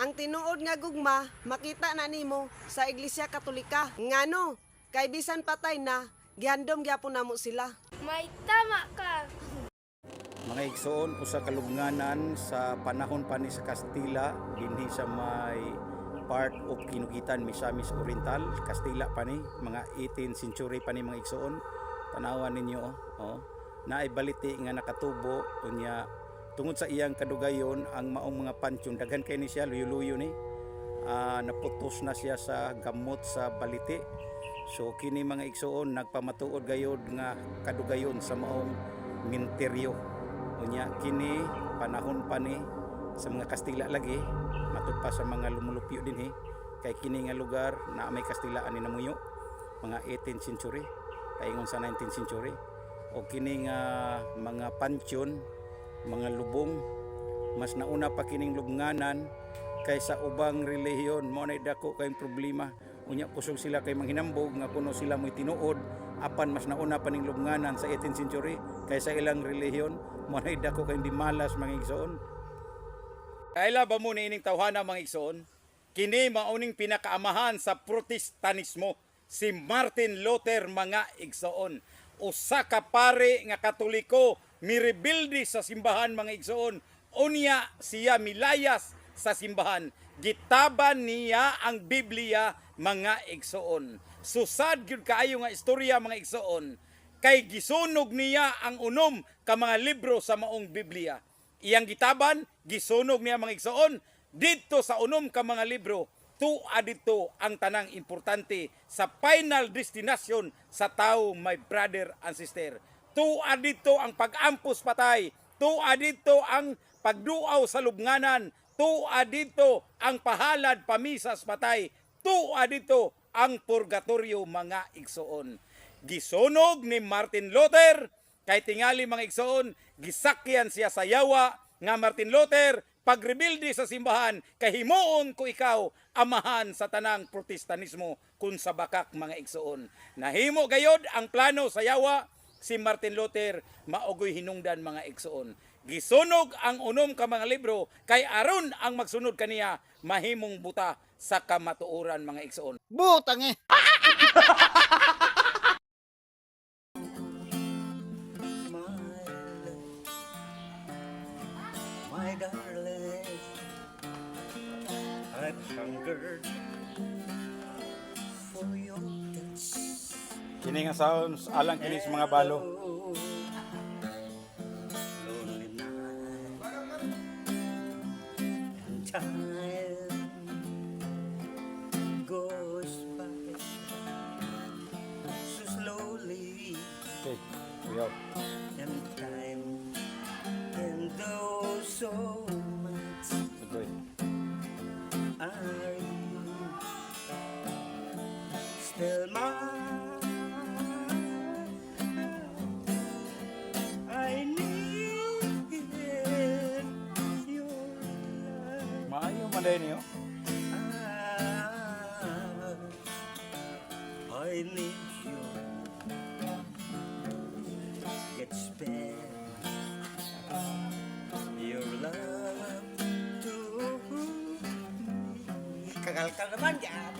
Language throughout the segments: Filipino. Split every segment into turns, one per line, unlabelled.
Ang tinuod nga gugma, makita na nimo sa Iglesia Katolika. Ngano, kay bisan patay na, gihandom gyapon namo sila.
May tama ka.
Mga igsoon, usa ka lubnganan sa panahon pa ni sa Kastila, dinhi sa may part of Kinugitan, Misamis Oriental, Kastila pa ni, mga 18th century pa ni mga igsoon. Tanawan ninyo, naibaliti nga nakatubo, unya tungod sa iyang kadugayon ang maong mga pansyon daghan kay ni siya luyo-luyo ni naputos na siya sa gamot sa baliti. So kini mga igsoon nagpamatuod gayod nga kadugayon sa maong minteryo. Unya kini panahon pa ni sa mga Kastila lagi matud pa sa mga lumulupyo dinhi kay kini nga lugar na may Kastilaan ni namuyo mga 18th century kaingon sa 19th century o kini nga mga pansyon mga lubong mas nauna pa kining lubnganan kaysa ubang relihiyon mo na dako kay problema unya kusog sila kay manghinambog nga kuno sila mo'y tinuod apan mas nauna pa ning lubnganan sa 18th century kaysa ilang relihiyon mo na dako kay di malas mga igsoon. Kaila ba mo ni ining tawhana mga igsoon kini mauning pinakaamahan sa Protestanismo si Martin Luther mga igsoon usa ka pare nga Katoliko mirebildi sa simbahan mga igsoon unya siya milayas sa simbahan gitaban niya ang Biblia mga igsoon susad gyud kaayo nga istorya mga igsoon kay gisunog niya ang unom ka mga libro sa maong Biblia iyang gitaban gisunog niya mga igsoon didto sa unom ka mga libro tuwa dito ang tanang importante sa final destination sa tao my brother and sister. Tuwa dito ang pag-ampos patay. Tuwa dito ang pagduaw sa lubnganan. Tuwa dito ang pahalad pamisas patay. Tuwa dito ang purgatorio mga igsoon. Gisunog ni Martin Luther kay tingali mga igsoon gisakyan siya sa yawa nga Martin Luther pagrebildi sa simbahan kay himuon ko ikaw amahan sa tanang Protestanismo kun sa bakak mga igsoon. Nahimo gayod ang plano sa yawa si Martin Luther maogoy hinungdan mga igsoon. Gisunog ang unom ka mga libro kay aron ang magsunod kaniya mahimong buta sa kamatuoran mga igsoon.
Butang eh.
My darling, I've hungered for your touch.
Kini nga sounds alang kini sa mga balo.
Lonely night and time goes by so slowly,
Okay, we out.
and time can go so much.
Good.
Are you still mine? I need your love.
Maayo man dahil niyo.
I need you. Get spare your love to me. Kagal-kal naman yan.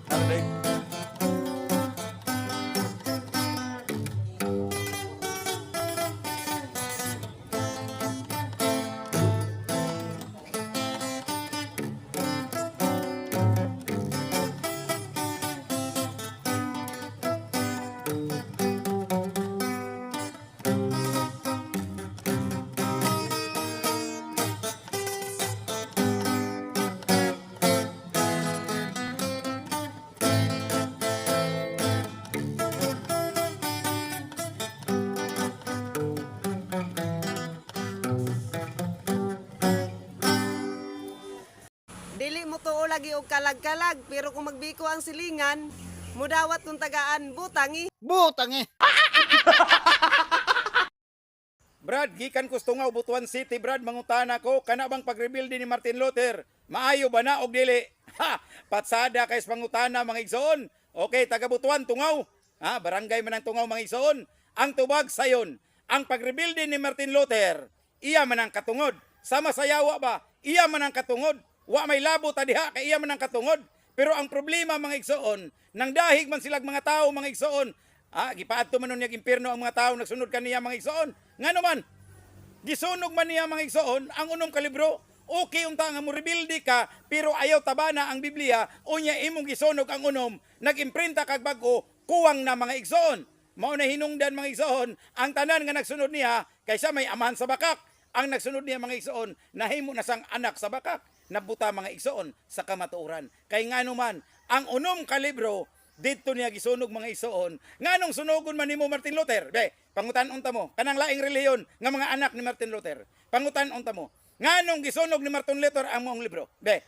Naraday.
Dili mo tuo lagi og kalag-kalag, pero kung magbiko ang silingan, mudawat kung tagaan butangi.
Butang eh.
Brad, gikan ko sa Tungaw, Butuan City, Brad, mangutana ko, kana bang pag-rebuild ni Martin Luther? Maayo ba na og dili? Ha, patsada kay sa pangutana mga igsoon. Okay, taga Butuan, Tungaw. Ha, barangay man ang Tungaw mga igsoon. Ang tubag sayon, ang pag-rebuild ni Martin Luther, iya man ang katungod. Sama sa yawa ba? Iya man ang katungod. Wa may labo ta diha kay iya man ang katungod. Pero ang problema mga igsoon, nang dahig man silag mga tao mga igsoon, gipaadto man niya impierno ang mga tao nagsunod kaniya mga igsoon. Ngano man, gisunog man niya mga igsoon ang unom ka libro. Okay unta nga mo rebuildi ka pero ayaw tabana ang Biblia unya imong gisunog ang unom nagimprinta kag bag-o kuwang na mga igsoon. Mao na hinungdan mga igsoon ang tanan nga nagsunod niya kaysa may amahan sa bakak. Ang nagsunod niya mga igsoon nahimo na sang anak sa bakak nabuta mga igsoon sa kamatuoran. Kay ngano man ang unom ka libro dito niya gisunog mga igsoon nganong sunogon man nimo Martin Luther. Be, pangutan-on ta mo kanang laing relihiyon nga mga anak ni Martin Luther. Pangutan-on ta mo nganong gisunog ni Martin Luther ang mong libro. Be,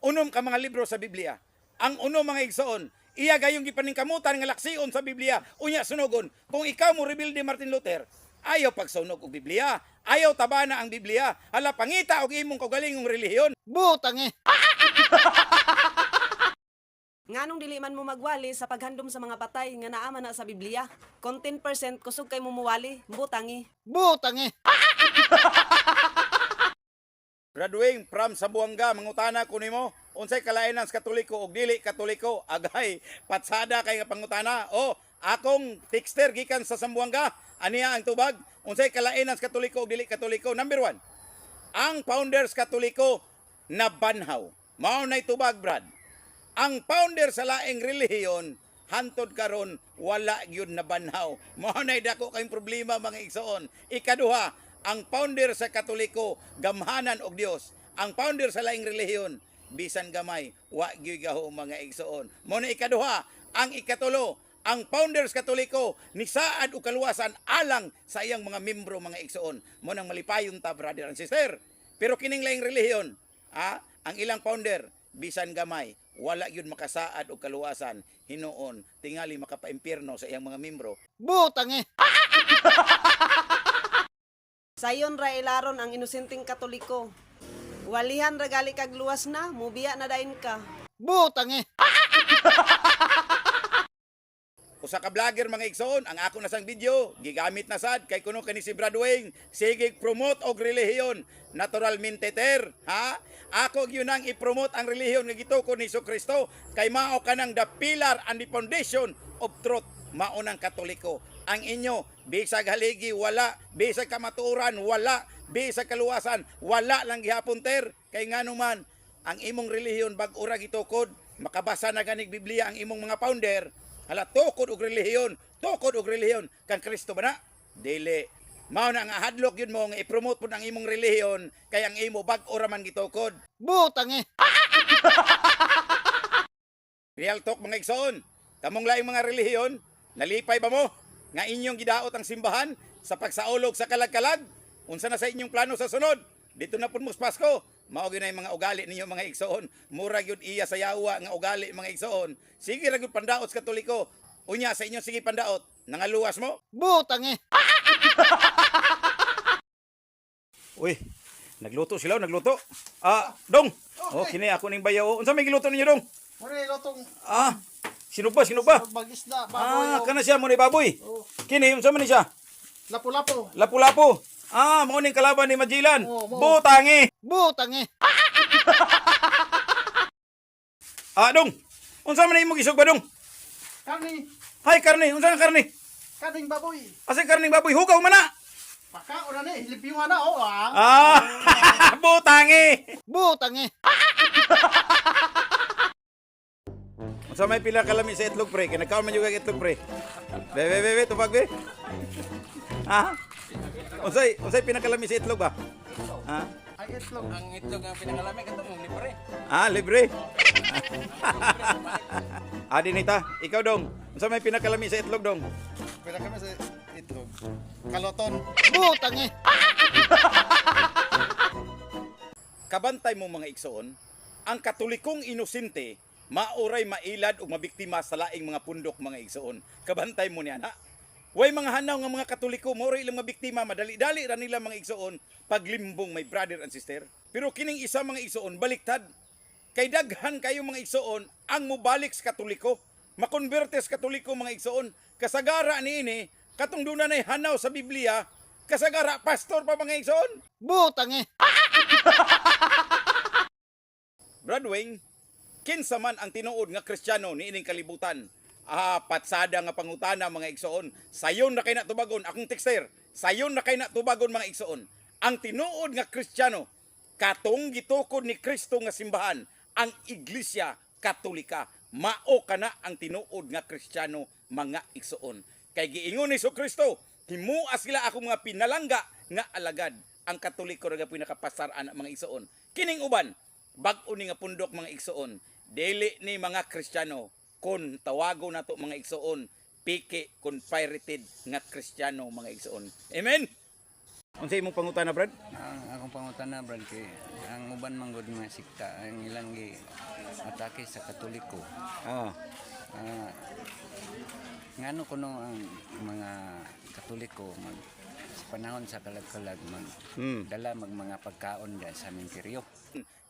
unom ka mga libro sa Biblia. Ang unom mga igsoon iya gayong gipaningkamutan nga laksion sa Biblia unya sunogon. Kung ikaw mo rebuild ni Martin Luther, ayaw pagsunog og Biblia, ayaw tabana ang Biblia, hala pangita og imong kaugalingong relihiyon.
Butang eh.
Nganong dili man mo magwali sa paghandom sa mga patay nga naama na sa Biblia? Kung 10% kusog kay mo muwali, butangi.
Butang eh.
Graduing from Sambuanga, mangutana ko nimo, unsay kalainan sa Katoliko ug dili Katoliko? Agay, patsada kay nga pangutana. O, akong texter gikan sa Sambuanga, aniya ang tubag, unsay kalainan sa Katoliko ug dili Katoliko? Number 1, ang founders Katoliko na banhaw. Mao nay tubag, Brad. Ang founder sa laing relihiyon, hantod karon wala gyud na banhaw. Mao nay dako kay problema mga igsoon. Ikaduha, ang founder sa Katoliko gamhanan og Dios. Ang founder sa laing relihiyon bisan gamay wa gyud gaho mga igsoon. Mao na ikaduha. Ang ikatulo, ang founders Katoliko ni saad og kaluwasan alang sa iyang mga membro mga igsoon. Mao nang malipayon ta brother and sister. Pero kining laing relihiyon, ang ilang founder bisan gamay wala gyud makasaad og kaluwasan hinuon tingali makapaimpierno sa iyang mga membro.
Butang eh.
Sayon ra ilaron ang inosenteng Katoliko. Walihan ra gali kag luwas na, mubiya na dain ka.
Butang eh.
Usa ka vlogger mga igsoon, ang ako na sang video gigamit na sad kay kuno kani si Brad Wayne sige promote og relihiyon naturalmente ter, Ako gyud nang i-promote ang relihiyon nga gituko ni Kristo kay mao kanang the pillar and the foundation of truth, mao nang Katoliko. Ang inyo bisag haligi wala, bisag kamatuoran wala, bisag kaluwasan wala lang gihapon ter. Kay ngano man ang imong relihiyon bag ura gitukod, makabasa na ganig Biblia ang imong mga founder, hala tukod og relihiyon, kang Kristo ba na? Dili. Mao na nga hadlok yun mo nga i-promote po ang imong relihiyon kay ang imo bag ora man gitukod.
Butang eh.
Real talk mga igsoon, kamong laing mga relihiyon, nalipay ba mo nga inyong gidaot ang simbahan sa pagsaulog sa kalag-kalag? Unsa na sa inyong plano sa sunod? Dito na pud mo sa Pasko. Mao gyud na yung mga ugali ninyo mga igsoon. Mura gyud iya sa yawa nga ugali mga igsoon. Sige ra gyud pandaot sa Katoliko. Unya sa inyong sige pandaot, nangaluwas mo?
Butang eh.
Uy, nagluto sila, nagluto. Dong. Oh, kini ako ning bayaw. Unsa may giluto ninyo, Dong?
Muna lotong
Sinugba.
magisda. Baboy.
Kana siya mo ni baboy. Kini unsa man ni siya?
Lapu-lapu.
Lapu-lapu. Mao ning kalaban ni Majilan.
Oo, mao.
Butangi.
Butang eh.
Dong. Unsa man imo gisug ba, Dong?
Karni.
Hay karne, unsa nga karne?
Kating baboy.
Asa karning baboy hugaw man na.
Paka ora ni hilipiyuhan na o
Butangi.
Butang eh.
Unsa may pila kalami sa itlog pre? Kay nagkaon man yung itlog pre. Be, tubag be. Unsay pinakalami sa itlog ba?
Ay itlog.
Ang itlog ang pinakalami katong libre.
Libre. Dinita, ikaw Dong. Unsa may pinakalami sa itlog Dong?
Pila kami sa itlog. Kaloton. Butang eh.
Kabantay mo mga igsoon, ang Katolikong inosente mauray mailad o mabiktima sa laing mga pundok mga igsoon. Kabantay mo niyan ha. Way mga hanaw nga mga Katoliko mauray ilang mabiktima, madali-dali ra nila mga igsoon paglimbong may brother and sister. Pero kining isa mga igsoon baliktad. Kay daghan kayo mga igsoon ang mubalik sa Katoliko. Makonverte sa Katoliko mga igsoon. Kasagara niini katong dunay nay hanaw sa Biblia, kasagara pastor pa mga igsoon.
Butang eh.
Brad Wing, kinsa man ang tinuod nga Kristiyano niining kalibutan? Patsada nga pangutana mga igsoon. Sayon na kay natubagon akong texter. Sayon na kay natubagon mga igsoon. Ang tinuod nga Kristiyano katong gitukod ni Kristo nga simbahan, ang Iglesia Katolika. Mao kana ang tinuod nga Kristiyano mga igsoon. Kay giingon ni Kristo, himua sila ako mga pinalangga nga alagad. Ang Katoliko ra pinakapasaraan mga igsoon. Kining uban, bag-o ni nga pundok mga igsoon. Dili ni mga Kristiyano kun tawago nato mga igsoon, piki kun pirated nga Kristiyano mga igsoon. Amen. Unsay imong pangutana, Brad?
Ang akong pangutana, Brad, kay ang uban manggod nga sikta ang ilang gi atake sa Katoliko.
Ah,
Ngano kuno ang mga Katoliko sa panahon sa kalag-kalag dala mga pagkaon diyan sa menteryo.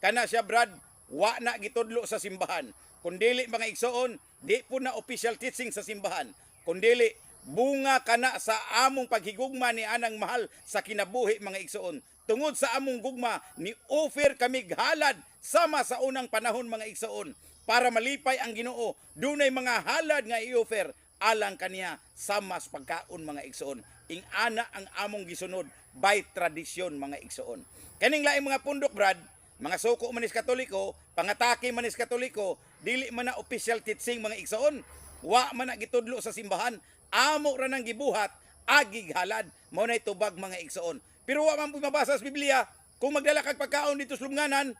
kana siya, Brad, wa na gitudlo sa simbahan. Kundili mga igsoon, di po na official teaching sa simbahan. Kundili bunga kana sa among paghigugma ni anang mahal sa kinabuhi mga igsoon. Tungod sa among gugma ni offer kami halad sama sa unang panahon mga igsoon para malipay ang Ginoo. Dunay mga halad nga i-offer alang kaniya sama sa pagkaon mga igsoon. Ing ana ang among gisunod by tradisyon mga igsoon. Kaning laing mga pundok, Brad, mga suko manis Katoliko, pangatake manis Katoliko, dili man na official teaching mga igsoon. Wa man na gitudlo sa simbahan, amo ra nang gibuhat, agig halad, mao nay tubag mga igsoon. Pero wa man mabasa sa Biblia, kung magdala kag pagkaon dito sa lubnganan,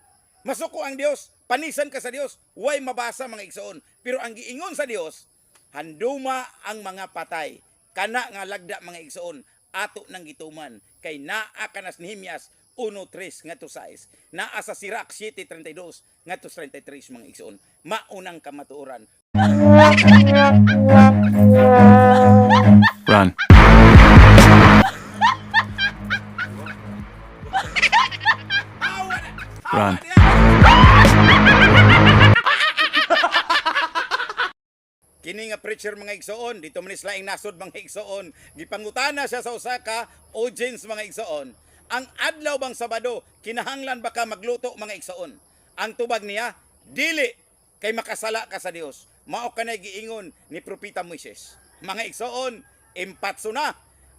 masuko ang Dios, panisan ka sa Dios, way mabasa mga igsoon. Pero ang giingon sa Dios, handuma ang mga patay, kana nga lagda mga igsoon, ato nang gituman, kay naa kanas Nehemias 1:3 ngadto 6, naa sa Sirach 7:32 ngadto 33 mga igsoon. Maunang kamatuoran.
Run. Run.
Kini nga preacher mga igsoon, dito man laing nasod mga igsoon, gipangutana siya sa usa ka audience mga igsoon. Ang adlaw bang Sabado, kinahanglan ba ka magluto mga igsoon? Ang tubag niya, dili, kay makasala ka sa Dios. Mao kanay giingon ni Propeta Moises. Mga igsoon, impatso na.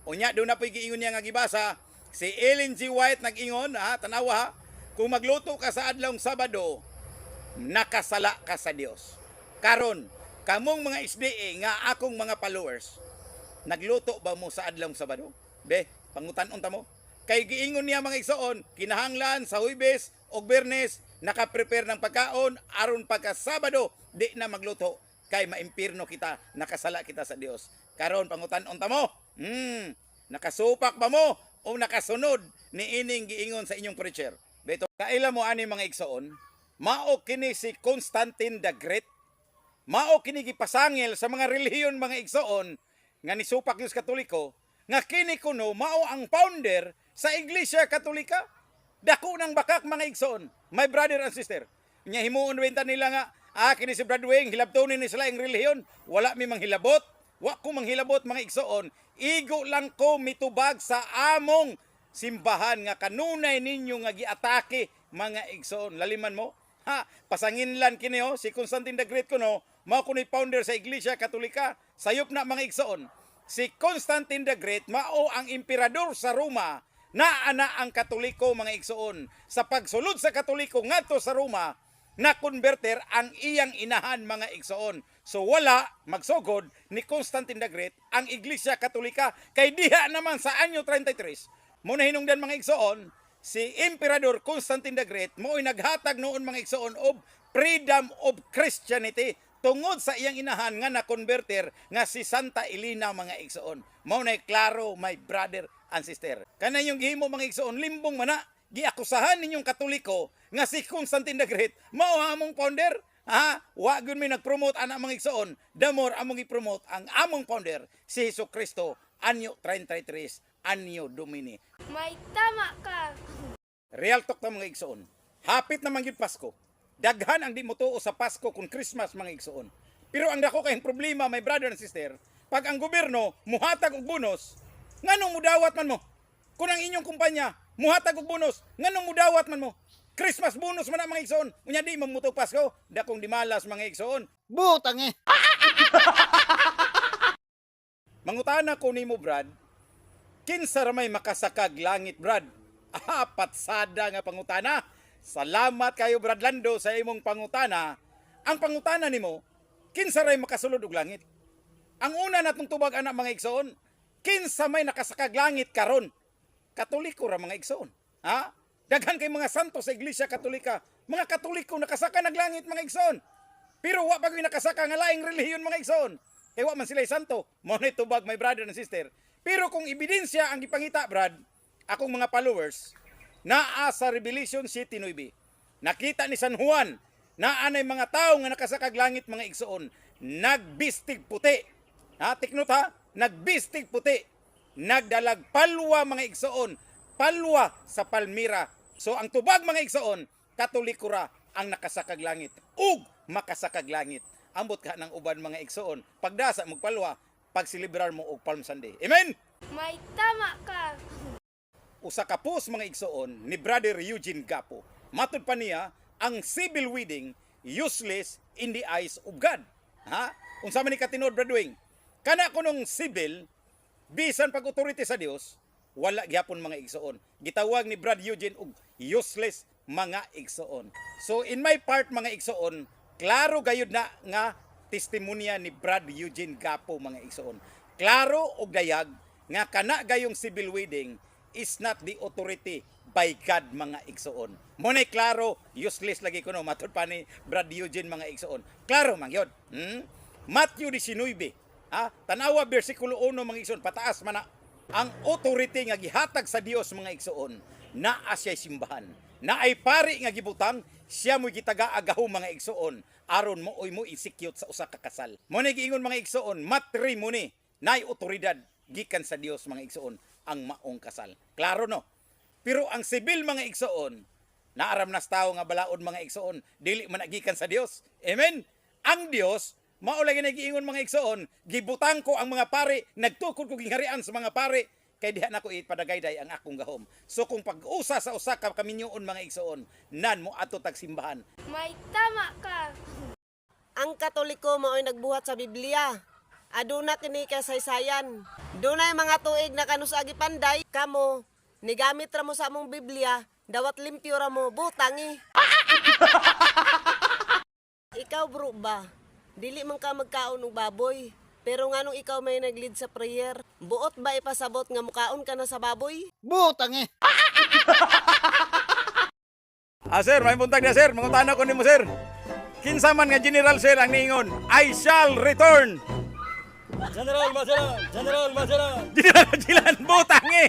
Unya doon na po'y giingon niya nga gibasa, si Ellen G. White nag-ingon, tanawa ha, kung magluto ka sa adlawng Sabado, nakasala ka sa Dios. Karon, kamong mga SDA nga akong mga followers, nagluto ba mo sa adlawng Sabado? Be, pangutan-on ta mo. Kay giingon niya mga igsoon, kinahanglan sa Huwebes o Biyernes naka-prepare ng pagkaon aron pagka Sabado di na magluto kay maimpirno kita, nakasala kita sa Dios. Karon pangutan-on ta mo. Nakasupak ba mo o nakasunod ni ining giingon sa inyong preacher? Beto, kaila mo ani mga igsoon, mao kini si Constantine the Great. Mao kini gipasangil sa mga relihiyon mga igsoon nga nisupak yung Katoliko nga kini kuno mao ang founder sa Iglesia Katolika. Dako ng bakak mga igsoon, my brother and sister. Nya himuon wenta nila nga kini si Brad Wing hilabtonin ni sila ang relihiyon. Wala mi manghilabot. Wa ko manghilabot mga igsoon. Igo lang ko mitubag sa among simbahan nga kanunay ninyo nga giatake mga igsoon. Laliman mo? Pasanginlan kini si Constantine the Great kuno, mao kuno'y founder sa Iglesia Katolika. Sayop na mga igsoon. Si Constantine the Great mao ang emperador sa Roma, naa na ang Katoliko mga igsoon. Sa pagsulod sa Katoliko ngadto sa Roma, na converter ang iyang inahan mga igsoon. So wala magsugod ni Constantine the Great ang Iglesia Katolika kay diha naman sa anyo 33. Muna hinungdan mga igsoon, si Emperador Constantine the Great mo'y naghatag noon mga igsoon of freedom of Christianity tungod sa iyang inahan nga na-converter nga si Santa Elena mga igsoon. Mao nay klaro my brother and sister. Kana yung gihimo mga igsoon limbong mana giakusahan ninyong Katoliko nga si Constantine the Great mao among founder. Wa gyud mi nag-promote ana mga igsoon, the more among i-promote ang among founder si Jesucristo anyo 33 anyo Domini.
May tama ka.
Real talk ta mga igsoon. Hapit na man gyud Pasko. Daghan ang di mo tuo sa Pasko kung Christmas mga igsoon. Pero ang dako kayong problema my brother and sister, pag ang gobyerno muhatag og bonus, nganong mudawat man mo? Kung ang inyong kumpanya muhatag og bonus, nganong mudawat man mo? Christmas bonus man na mga igsoon. Unya di mamutog Pasko, dakong di malas mga igsoon.
Butang eh.
Mangutana ko nimo Brad, kinsa ra may makasakag langit Brad? Patsada nga pangutana. Salamat kayo Brad Lando sa imong pangutana. Ang pangutana nimo, kinsa ray makasulod og langit? Ang una natong tubag anak mga igsoon, kinsa may nakasakag langit karon? Katoliko ra mga igsoon. Ha? Daghan kay mga santo sa Iglesia Katolika. Mga Katoliko nakasaka naglangit mga igsoon. Pero wa pa gyud nakasaka nga laing relihiyon mga igsoon. Kay wa man sila santo. Mao na tubag my brother and sister. Pero kung ebidensya ang gipangita Brad, akong mga followers, naa sa Revelation 7:9. Nakita ni San Juan na anay mga tao nga nakasakag langit mga igsoon, nagbistig puti. Ha, tiknot ha, nagbistig puti. Nagdalag palwa mga igsoon, palwa sa Palmira. So ang tubag mga igsoon, Katoliko ra ang nakasakag langit ug makasakag langit. Ambot ka ng uban mga igsoon, pagdasa magpalwa, pagsilibrar mo og Palm Sunday. Amen.
May tama ka.
Usa ka post mga igsoon ni Brother Eugene Gapo. Matud pa niya, ang civil wedding useless in the eyes of God. Ha? Unsa man ni katinod Brad Wing? Kana kunong civil bisan pag authority sa Dios, wala gyapon mga igsoon. Gitawag ni Brad Eugene og useless mga igsoon. So in my part mga igsoon, klaro gayud na nga testimonya ni Brad Eugene Gapo mga igsoon. Klaro og dayag nga kana gayong civil wedding is not the authority by God mga igsoon. Mo nay klaro, useless lagi kuno matud pa ni Brad Eugene mga igsoon. Klaro man gyud. Matthew 19. Tanawa bersikulo 1 mga igsoon, pataas man na ang authority nga gihatag sa Dios mga igsoon, naa siya simbahan. Na ay pari nga gibutang, siya mo gitaga-agaho mga igsoon, aron mo oy mo execute sa usa ka kasal. Mo na giingon mga igsoon, matrimony, naay otoridad gikan sa Dios mga igsoon ang maong kasal. Klaro no? Pero ang sibil mga igsoon, naaram nas tao nga balaod mga igsoon, dili man gikan sa Dios. Amen. Ang Dios mao lagi nagiingon mga igsoon, gibutang ko ang mga pare, nagtukod ko gingharian sa mga pare, kay diha nako ipadagayday ang akong gahom. So kung pag-usa sa usa ka kaminyoon mga igsoon, nan mo ato tag simbahan.
May tama ka.
Ang Katoliko mao'y nagbuhat sa Biblia. Aduna kini kasaysayan. Dunay mga tuig na kanusagi panday, kamo nigamit ra mo sa among Biblia, dawat limpyo ra mo, butangi. Ikaw bro ba? Dili man ka magkaon og baboy. Pero nganong ikaw may nag-lead sa prayer, buot ba ipasabot nga mukaon ka na sa baboy?
Butang eh.
Sir, may buntag na sir, mangutana ko nimo sir. Kinsa man nga general sir ang niingon, I shall return.
General Magellan! General Magellan!
General Magellan, butang eh.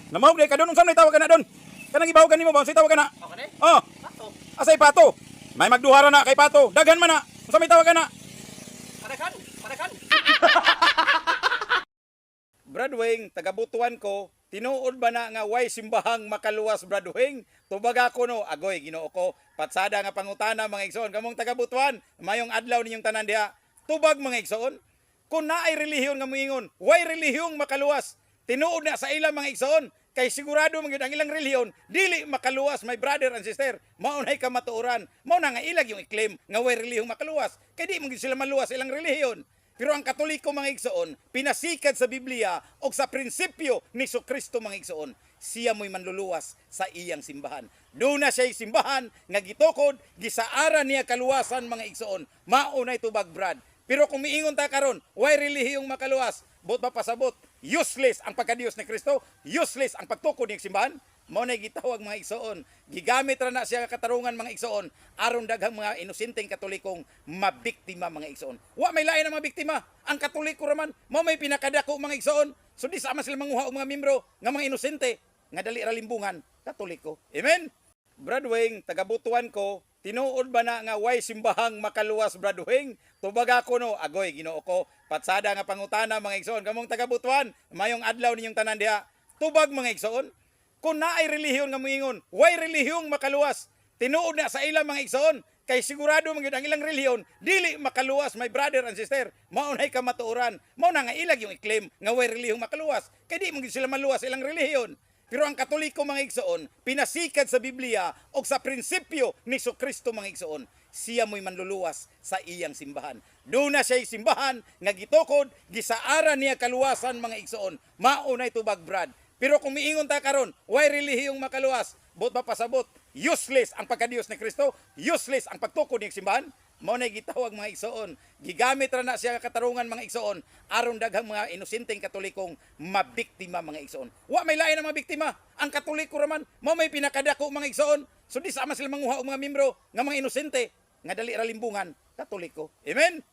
Namawag na ka doon, unsa may tawag ka na doon? Kanang ibaw ka nimo ba? Unsay tawag ka na?
Okay?
Oh. Asay pato. May magduhara na kay pato. Daghan man na. Unsa may tawag ka na?
Panakan! Panakan!
Brad Wing, tagabutuan ko, tinuod ba na nga way simbahang makaluwas Brad Wing? Tubag ako no, agoy Ginoo ko, patsada nga pangutana mga igsoon. Kamong tagabutuan, mayong adlaw ninyong tanan diha. Tubag mga igsoon. Kung naay relihiyon nga moingon, way relihiyong makaluwas. Tinuod na sa ilang mga igsoon. Kay sigurado man gyud ang ilang relihiyon dili makaluwas my brother and sister. Mao nay kamatuoran. Mao na nga ilag yung i-claim nga way relihiyong makaluwas. Kay di man gyud sila maluwas ilang relihiyon. Pero ang Katoliko mga igsoon, pinasikad sa Biblia o sa prinsipyo ni Kristo mga igsoon, siya mo'y manluluwas sa iyang simbahan. Doon na siya'y simbahan, nga gitukod, gisaaran niya kaluwasan mga igsoon. Maunay tubag Brad. Pero kung miingon ta karon, way relihiyong makaluwas, bot pa pasabot, useless ang pagkadiyos ni Kristo, useless ang pagtukod niyang simbahan. Mao nay gitawag mga igsoon. Gigamit ra na siya katarungan mga igsoon aron daghang mga inosenteng Katolikong mabiktima mga igsoon. Wa may lain ang mga biktima. Ang Katoliko raman mao may pinakadako mga igsoon. So di sama sila manguha og mga membro nga mga inosente nga dali ra limbungan Katoliko. Amen. Brad Wing, tagabutuan ko, tinuod ba na nga way simbahang makaluwas Brad Wing? Tubag ako no, agoy Ginoo ko, patsada nga pangutana mga igsoon. Kamong tagabutuan, mayong adlaw ninyong tanan diha. Tubag mga igsoon. Kung naay relihiyon nga moingon, way relihiyong makaluwas. Tinuod na sa ilang mga igsoon. Kay sigurado man gyud ang ilang relihiyon dili makaluwas, my brother and sister. Mao nay kamatuoran. Mao na nga ilag yung i-claim nga way relihiyong makaluwas. Kay di man gyud sila maluwas sa ilang relihiyon. Pero ang Katoliko mga igsoon, pinasikad sa Biblia o sa prinsipyo ni Kristo mga igsoon, siya mo'y manluluwas sa iyang simbahan. Doon na siya'y simbahan, nga gitukod, gisaara niya kaluwasan mga igsoon. Maunay tubag brad. Pero kung miingon ta karon, why relihiyong makaluwas? Bot pa pasabot, useless ang pagkadiyos ni Kristo, useless ang pagtukod ng simbahan. Mao nay gitawag mga igsoon. Gigamit ra na siya katarungan mga igsoon aron daghang mga inosenteng Katolikong mabiktima mga igsoon. Wa may lain ang mga biktima. Ang Katoliko raman mao may pinakadako mga igsoon. So di sama sila manguha og mga membro nga mga inosente nga dali ra limbungan Katoliko. Amen.